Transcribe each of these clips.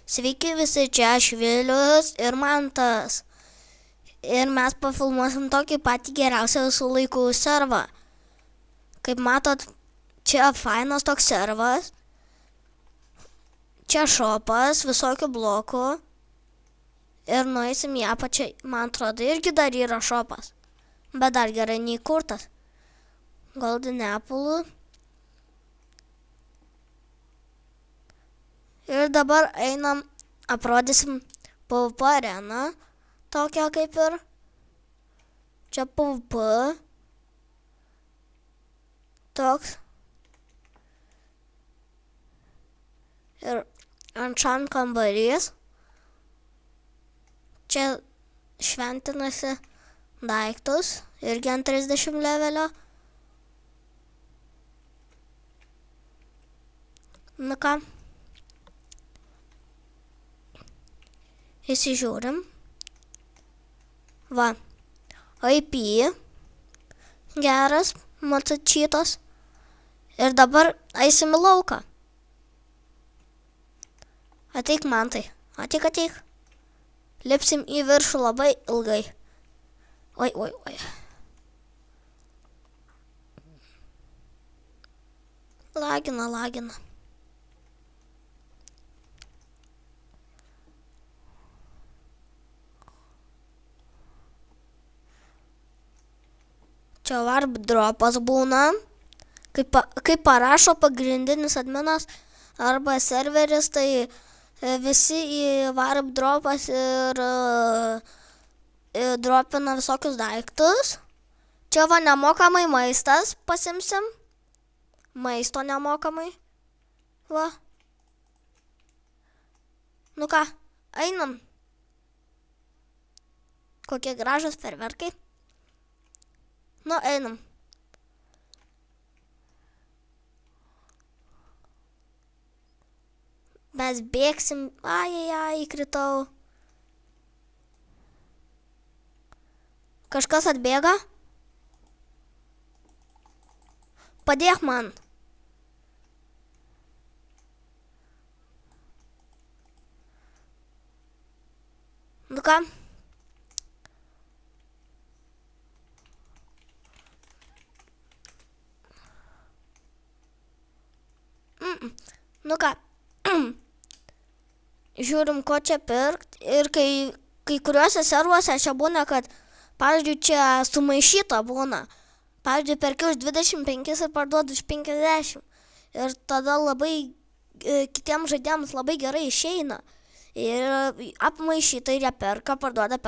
Sveiki visi, čia aš Vilius ir Mantas. Ir mes pafilmuosim tokį patį geriausią visų laikų servą. Kaip matot, čia fainas toks servas. Čia šopas, visokių blokų. Ir nueisim į apačią, man atrodo, irgi dar yra šopas. Bet dar gerai neįkurtas. Golden Apple. Ir dabar einam, aprodysim PvP areną, tokią kaip ir. Čia PvP. Toks. Ir enchant kambarys. Čia šventinasi daiktus, irgi ant 30 levelio. Nu ką. Įsižiūrim. Va. IP. Geras. Matsačytas. Ir dabar eisim į lauką. Ateik Mantai. Ateik. Lipsim į viršų labai ilgai. Oi. Lagina. Čia warp dropas būna, kai parašo pagrindinis adminas arba serveris, tai visi į warp dropas ir dropina visokius daiktus. Čia va nemokamai maistas pasimsim. Maisto nemokamai. Va. Nu ką, einam. Kokie gražūs fejerverkai. Nu, einam. Mes bėgsim. Įkritau. Kažkas atbėga? Padėk man. Nu ką? Nu ką, žiūrim, ko čia pirkt. Ir kai kuriuose servuose čia būna, kad, pavyzdžiui, čia sumaišyta būna. Pavyzdžiui, perki už 25 ir parduodu už 50. Ir tada labai kitiems žaidėjams labai gerai išeina. Ir apmaišyta ir jie perka, parduoda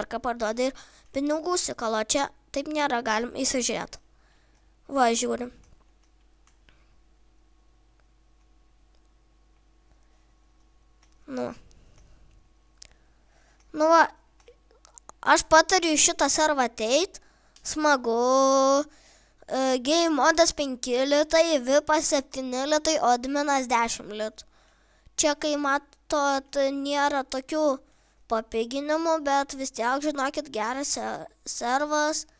ir pinigų sikalo. Čia taip nėra, galim įsižiūrėti. Va, žiūrim. Nu va, aš patariu į šitą servą ateit, smagu, game modas 5 litai, VIPas 7 litai, adminas 10 litų. Čia, kai matot, nėra tokių papiginimų, bet vis tiek, žinokit, geras servas.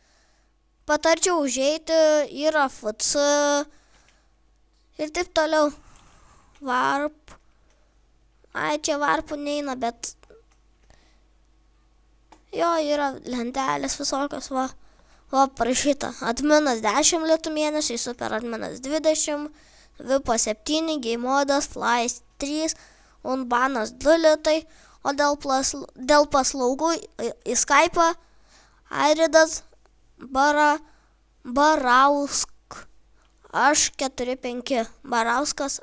Patarčiau užeiti, yra FUTS ir taip toliau. Warp. Čia varpų neina, bet jo yra lentelės visokios, va parašyta. Adminas 10 litų mėnesiui, super adminas 20, VIPas 7, game modas, flies 3, unbanas 2 litai, o dėl paslaugų į Skype'ą Airidas Barausk, aš 4-5, Barauskas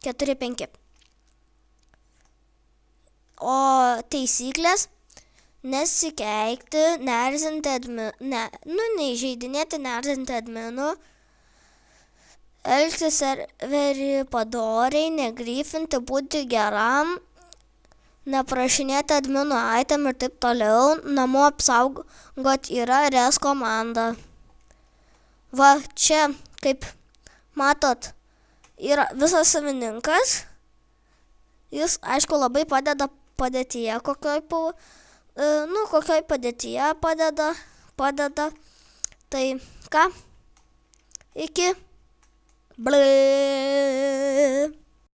4-5. O taisyklės nesikeikti, neerzinti neįžeidinėti, neerzinti adminų, elgtis serverį padoriai, negryfinti, būti geram, neprašinėti adminų item ir taip toliau. Namų apsaugot yra res komanda. Va, čia, kaip matot, yra visas savininkas. Jis, aišku, labai padeda padėtyje, kokioj padėtyje padeda. Tai ką? Iki. Blė.